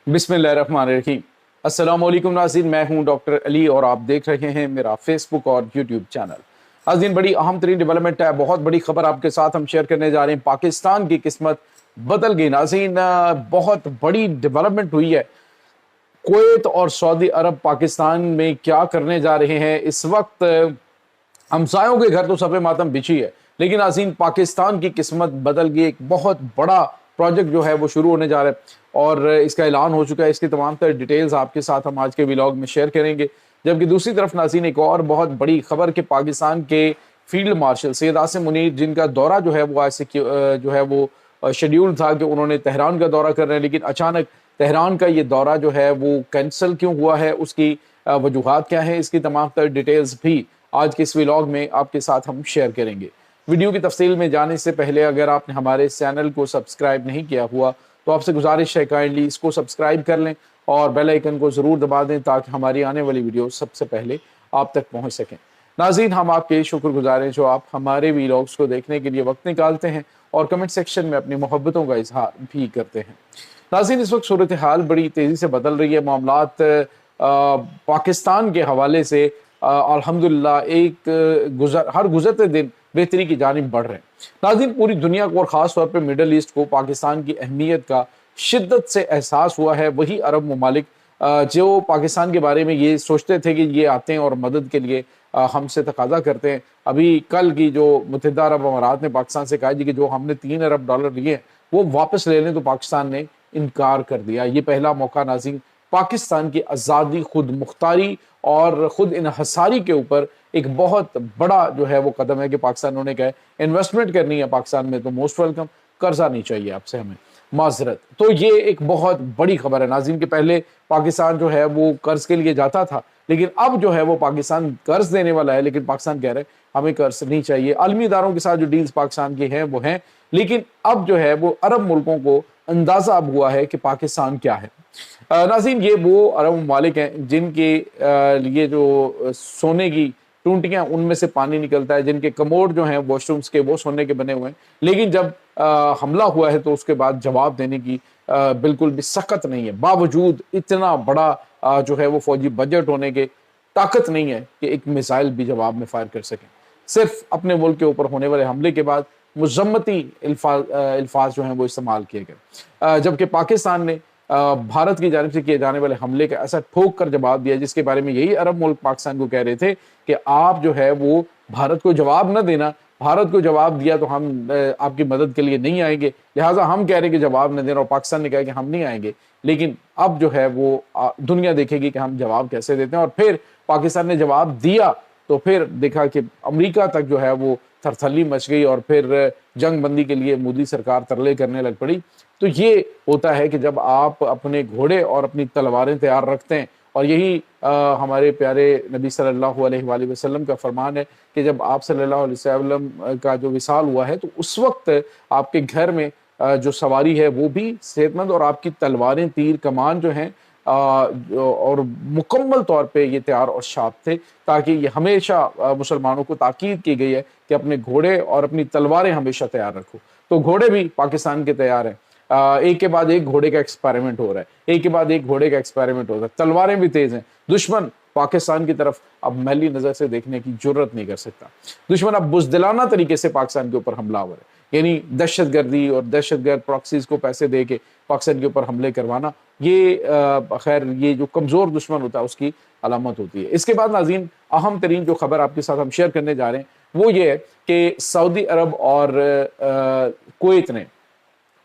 बिस्मिल्लाहिर्रहमानिर्रहीम। अस्सलाम वालेकुम नाज़रीन, मैं हूं डॉक्टर अली और आप देख रहे हैं मेरा फेसबुक और यूट्यूब चैनल। नाज़रीन, बड़ी अहम तरीन डेवलपमेंट है, बहुत बड़ी खबर आपके साथ हम शेयर करने जा रहे हैं। पाकिस्तान की किस्मत बदल गई नाज़रीन, बहुत बड़ी डेवलपमेंट हुई है। कुवैत और सऊदी अरब पाकिस्तान में क्या करने जा रहे हैं इस वक्त? हमसायों के घर तो सफ़े मातम बिछी है, लेकिन नाज़रीन पाकिस्तान की किस्मत बदल गई। एक बहुत बड़ा प्रोजेक्ट जो है वो शुरू होने जा रहा है और इसका ऐलान हो चुका है। इसकी तमाम तर डिटेल्स आपके साथ हम आज के व्लॉग में शेयर करेंगे। जबकि दूसरी तरफ नाज़रीन एक और बहुत बड़ी खबर कि पाकिस्तान के फील्ड मार्शल सैयद आसिम मुनीर, जिनका दौरा जो है वो आज से जो है वो शेड्यूल था कि उन्होंने तेहरान का दौरा कर रहे हैं, लेकिन अचानक तेहरान का ये दौरा जो है वो कैंसिल क्यों हुआ है, उसकी वजूहात क्या है, इसकी तमाम तर डिटेल्स भी आज के इस व्लॉग में आपके साथ हम शेयर करेंगे। वीडियो की तफसील में जाने से पहले अगर आपने हमारे चैनल को सब्सक्राइब नहीं किया हुआ तो आपसे गुजारिश है काइंडली इसको सब्सक्राइब कर लें और बेल आइकन को ज़रूर दबा दें ताकि हमारी आने वाली वीडियो सबसे पहले आप तक पहुंच सकें। नाज़रीन, हम आपके शुक्रगुजार हैं जो आप हमारे व्लॉग्स को देखने के लिए वक्त निकालते हैं और कमेंट सेक्शन में अपनी मोहब्बतों का इजहार भी करते हैं। नाज़रीन, इस वक्त सूरत हाल बड़ी तेज़ी से बदल रही है। मामलात पाकिस्तान के हवाले से अल्हम्दुलिल्लाह हर गुजरते दिन बेहतरी की जानिब बढ़ रहे हैं। नाज़रीन, पूरी दुनिया को और ख़ास तौर पर मिडल ईस्ट को पाकिस्तान की अहमियत का शिद्दत से एहसास हुआ है। वही अरब ममालिक जो पाकिस्तान के बारे में ये सोचते थे कि ये आते हैं और मदद के लिए हमसे तकाजा करते हैं। अभी कल की जो मुत्तहिदा अरब अमारात ने पाकिस्तान से कहा जी कि जो हमने $3 अरब लिए हैं वो वापस ले लें, तो पाकिस्तान ने इनकार कर दिया। ये पहला मौका नाज़रीन पाकिस्तान की आज़ादी, खुद मुख्तारी और खुद इन्हसारी के ऊपर एक बहुत बड़ा जो है वो कदम है कि पाकिस्तान ने कहा इन्वेस्टमेंट करनी है पाकिस्तान में तो मोस्ट वेलकम, कर्जा नहीं चाहिए आपसे हमें, माजरत। तो ये एक बहुत बड़ी खबर है नाज़रीन के पहले पाकिस्तान जो है वो कर्ज के लिए जाता था, लेकिन अब जो है वो पाकिस्तान कर्ज देने वाला है, लेकिन पाकिस्तान कह रहे हैं हमें कर्ज नहीं चाहिए। आलमी इदारों के साथ जो डील्स पाकिस्तान की हैं वो हैं, लेकिन अब जो है वो अरब मुल्कों को अंदाजा अब हुआ है कि पाकिस्तान क्या है। नाज़रीन, ये वो अरब ममालिक हैं जिनके लिए जो सोने की टूंटियां उनमें से पानी निकलता है, जिनके कमोड जो हैं वॉशरूम्स के वो सोने के बने हुए हैं, लेकिन जब हमला हुआ है तो उसके बाद जवाब देने की बिल्कुल भी सख्त नहीं है। बावजूद इतना बड़ा जो है वो फौजी बजट होने के ताकत नहीं है कि एक मिसाइल भी जवाब में फायर कर सकें। सिर्फ अपने मुल्क के ऊपर होने वाले हमले के बाद मुज़म्मती अल्फाज जो हैं वो इस्तेमाल किए गए, जबकि पाकिस्तान ने भारत की जानिब से किए जाने वाले हमले का ऐसा ठोक कर जवाब दिया जिसके बारे में यही अरब मुल्क पाकिस्तान को कह रहे थे कि आप जो है वो भारत को जवाब न देना, भारत को जवाब दिया तो हम आपकी मदद के लिए नहीं आएंगे, लिहाजा हम कह रहे हैं कि जवाब न देना, और पाकिस्तान ने कहा कि हम नहीं आएंगे। लेकिन अब जो है वो दुनिया देखेगी कि हम जवाब कैसे देते हैं, और फिर पाकिस्तान ने जवाब दिया तो फिर देखा कि अमेरिका तक जो है वो थरथल्ली मच गई और फिर जंग बंदी के लिए मोदी सरकार तरले करने लग पड़ी। तो ये होता है कि जब आप अपने घोड़े और अपनी तलवारें तैयार रखते हैं, और यही हमारे प्यारे नबी सल्लल्लाहु अलैहि वसल्लम का फरमान है कि जब आप सल्लल्लाहु अलैहि वसल्लम का जो विसाल हुआ है तो उस वक्त आपके घर में जो सवारी है वो भी सेहतमंद, और आपकी तलवारें, तीर, कमान जो हैं और मुकम्मल तौर पे ये तैयार और शार्प थे, ताकि ये हमेशा मुसलमानों को ताकीद की गई है कि अपने घोड़े और अपनी तलवारें हमेशा तैयार रखो। तो घोड़े भी पाकिस्तान के तैयार हैं। एक के बाद एक घोड़े का एक्सपेरिमेंट हो रहा है, एक के बाद एक घोड़े का एक्सपेरिमेंट हो रहा है। तलवारें भी तेज हैं। दुश्मन पाकिस्तान की तरफ अब मैली नजर से देखने की जुर्रत नहीं कर सकता। दुश्मन अब बुज़दिलाना तरीके से पाकिस्तान के ऊपर हमलावर है, यानी दहशतगर्दी और दहशतगर्द प्रॉक्सीज को पैसे दे के पाकिस्तान के ऊपर हमले करवाना, ये खैर ये जो कमजोर दुश्मन होता है उसकी अलामत होती है। इसके बाद नाज़रीन अहम तरीन जो खबर आपके साथ हम शेयर करने जा रहे हैं वो ये है कि सऊदी अरब और कुवैत ने,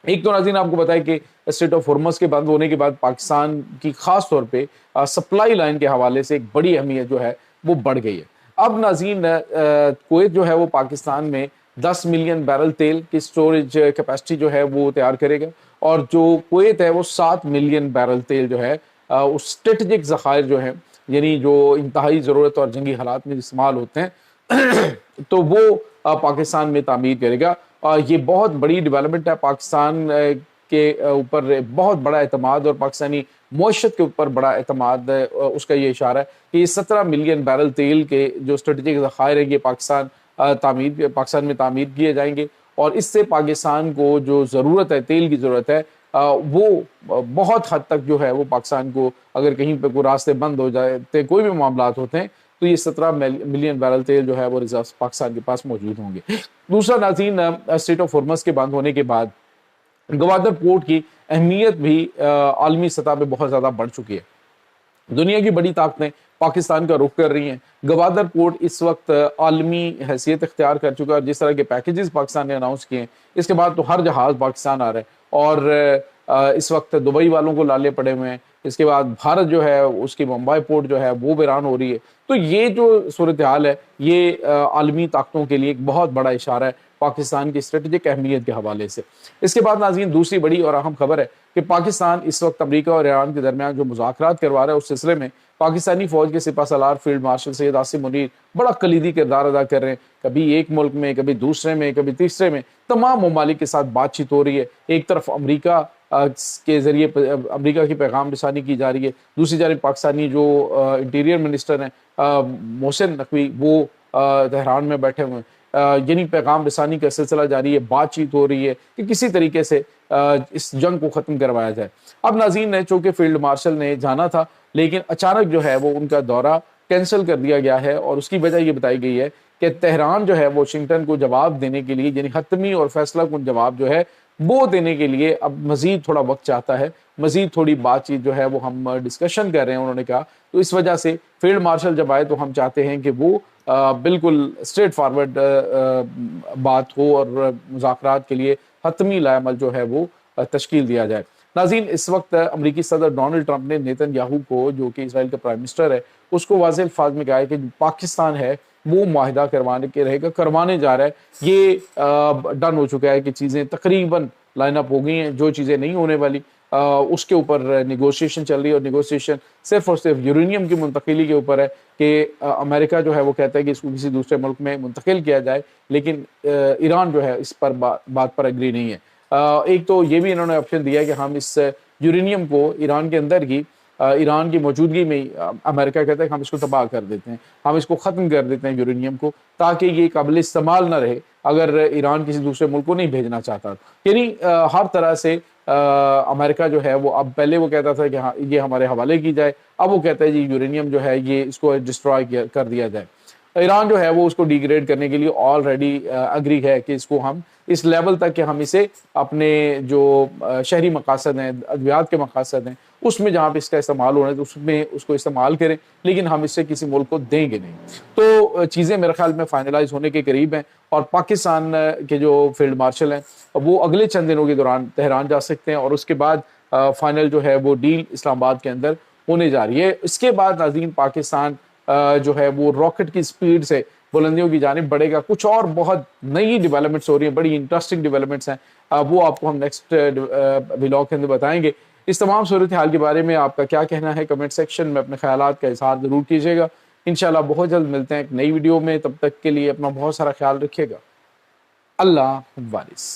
एक तो नाज़रीन आपको बताया कि स्ट्रेट ऑफ हॉर्मज़ के बंद होने के बाद पाकिस्तान की खास तौर पे सप्लाई लाइन के हवाले से एक बड़ी अहमियत जो है वो बढ़ गई है। अब नाज़रीन कुवैत जो है वो पाकिस्तान में 10 मिलियन बैरल तेल की स्टोरेज कैपेसिटी जो है वो तैयार करेगा, और जो कुवैत है वो 7 मिलियन बैरल तेल जो है उस स्ट्रेटजिक ज़खायर जो है, यानी जो इंतहाई ज़रूरत और जंगी हालात में इस्तेमाल होते हैं तो वो पाकिस्तान में तामीर करेगा। ये बहुत बड़ी डेवलपमेंट है। पाकिस्तान के ऊपर बहुत बड़ा एतमाद और पाकिस्तानी मईशत के ऊपर बड़ा एतमाद, उसका ये इशारा है कि 17 मिलियन बैरल तेल के जो स्ट्रेटजिक ज़खायर है ये पाकिस्तान में तामीर किए जाएंगे, और इससे पाकिस्तान को जो ज़रूरत है, तेल की ज़रूरत है, وہ بہت حد تک جو ہے وہ پاکستان کو اگر کہیں پہ کوئی راستے بند ہو جائے کوئی بھی معاملات ہوتے ہیں تو یہ 17 ملین بیرل تیل جو ہے وہ ریزرو پاکستان کے پاس موجود ہوں گے۔ دوسرا ناظرین، اسٹریٹ آف ہارمز کے بند ہونے کے بعد گوادر پورٹ کی اہمیت بھی عالمی سطح پہ بہت زیادہ بڑھ چکی ہے۔ دنیا کی بڑی طاقتیں پاکستان کا رخ کر رہی ہیں۔ گوادر پورٹ اس وقت عالمی حیثیت اختیار کر چکا ہے، جس طرح کے پیکیجز پاکستان نے اناؤنس کیے ہیں اس کے بعد تو ہر جہاز پاکستان آ رہا ہے، اور اس وقت دبئی والوں کو لالے پڑے ہوئے ہیں۔ اس کے بعد بھارت جو ہے اس کی ممبئی پورٹ جو ہے وہ ویران ہو رہی ہے۔ تو یہ جو صورتحال ہے یہ عالمی طاقتوں کے لیے ایک بہت بڑا اشارہ ہے پاکستان کی اسٹریٹجک اہمیت کے حوالے سے۔ اس کے بعد ناظرین دوسری بڑی اور اہم خبر ہے کہ پاکستان اس وقت امریکہ اور ایران کے درمیان جو مذاکرات کروا رہا ہے اس سلسلے میں پاکستانی فوج کے سپہ سالار فیلڈ مارشل سید عاصم منیر بڑا کلیدی کردار ادا کر رہے ہیں۔ کبھی ایک ملک میں، کبھی دوسرے میں، کبھی تیسرے میں، تمام ممالک کے ساتھ بات چیت ہو رہی ہے۔ ایک طرف امریکہ کے ذریعے امریکہ کی پیغام رسانی کی جا رہی ہے، دوسری جانب پاکستانی جو انٹیریئر منسٹر ہیں محسن نقوی وہ تہران میں بیٹھے ہوئے ہیں، یعنی پیغام رسانی کا سلسلہ جاری ہے، بات چیت ہو رہی ہے کہ کسی طریقے سے اس جنگ کو ختم کروایا جائے۔ اب ناظرین نے چونکہ فیلڈ مارشل نے جانا تھا لیکن اچانک جو ہے وہ ان کا دورہ کینسل کر دیا گیا ہے، اور اس کی وجہ یہ بتائی گئی ہے کہ تہران جو ہے واشنگٹن کو جواب دینے کے لیے، یعنی حتمی اور فیصلہ کن جواب جو ہے وہ دینے کے لیے اب مزید تھوڑا وقت چاہتا ہے، مزید تھوڑی بات چیت جو ہے وہ ہم ڈسکشن کر رہے ہیں، انہوں نے کہا۔ تو اس وجہ سے فیلڈ مارشل جب آئے تو ہم چاہتے ہیں کہ وہ بالکل اسٹریٹ فارورڈ بات ہو اور مذاکرات کے لیے حتمی لائے عمل جو ہے وہ تشکیل دیا جائے۔ ناظرین اس وقت امریکی صدر ڈونلڈ ٹرمپ نے نیتن یاہو کو، جو کہ اسرائیل کا پرائم منسٹر ہے، اس کو واضح الفاظ میں کہا ہے کہ پاکستان ہے وہ معاہدہ کروانے کے رہے گا، کروانے جا رہا ہے۔ یہ ڈن ہو چکا ہے کہ چیزیں تقریباً لائن اپ ہو گئی ہیں، جو چیزیں نہیں ہونے والی اس کے اوپر نیگوشیشن چل رہی ہے، اور نیگوشیشن صرف اور صرف یورینیم کی منتقلی کے اوپر ہے کہ امریکہ جو ہے وہ کہتا ہے کہ اس کو کسی دوسرے ملک میں منتقل کیا جائے، لیکن ایران جو ہے اس پر بات پر اگری نہیں ہے۔ ایک تو یہ بھی انہوں نے آپشن دیا کہ ہم اس یورینیم کو ایران کے اندر ہی، ایران کی موجودگی میں ہی، امریکہ کہتا ہے کہ ہم اس کو تباہ کر دیتے ہیں، ہم اس کو ختم کر دیتے ہیں یورینیم کو، تاکہ یہ قابل استعمال نہ رہے اگر ایران کسی دوسرے ملک کو نہیں بھیجنا چاہتا۔ یعنی ہر طرح سے امریکہ جو ہے وہ اب پہلے وہ کہتا تھا کہ ہاں یہ ہمارے حوالے کی جائے، اب وہ کہتا ہے جی یورینیم جو ہے یہ اس کو ڈسٹرائے کر دیا جائے۔ ایران جو ہے وہ اس کو ڈیگریڈ کرنے کے لیے آلریڈی اگری ہے کہ اس کو ہم اس لیول تک کہ ہم اسے اپنے جو شہری مقاصد ہیں، ادویات کے مقاصد ہیں، اس میں جہاں پہ اس کا استعمال ہونا ہے تو اس میں اس کو استعمال کریں، لیکن ہم اس سے کسی ملک کو دیں گے نہیں۔ تو چیزیں میرے خیال میں فائنلائز ہونے کے قریب ہیں، اور پاکستان کے جو فیلڈ مارشل ہیں وہ اگلے چند دنوں کے دوران تہران جا سکتے ہیں، اور اس کے بعد فائنل جو ہے وہ ڈیل اسلام آباد کے اندر ہونے جا رہی ہے۔ اس کے بعد ناظرین پاکستان جو ہے وہ راکٹ کی سپیڈ سے بلندیوں کی جانب بڑھے گا۔ کچھ اور بہت نئی ڈیولپمنٹس ہو رہی ہیں، بڑی انٹرسٹنگ ڈیولپمنٹس ہیں، وہ آپ کو ہم نیکسٹ ولاگ کے اندر بتائیں گے۔ اس تمام صورتحال کے بارے میں آپ کا کیا کہنا ہے کمنٹ سیکشن میں اپنے خیالات کا اظہار ضرور کیجیے گا۔ انشاءاللہ بہت جلد ملتے ہیں ایک نئی ویڈیو میں، تب تک کے لیے اپنا بہت سارا خیال رکھیے گا۔ اللہ حافظ۔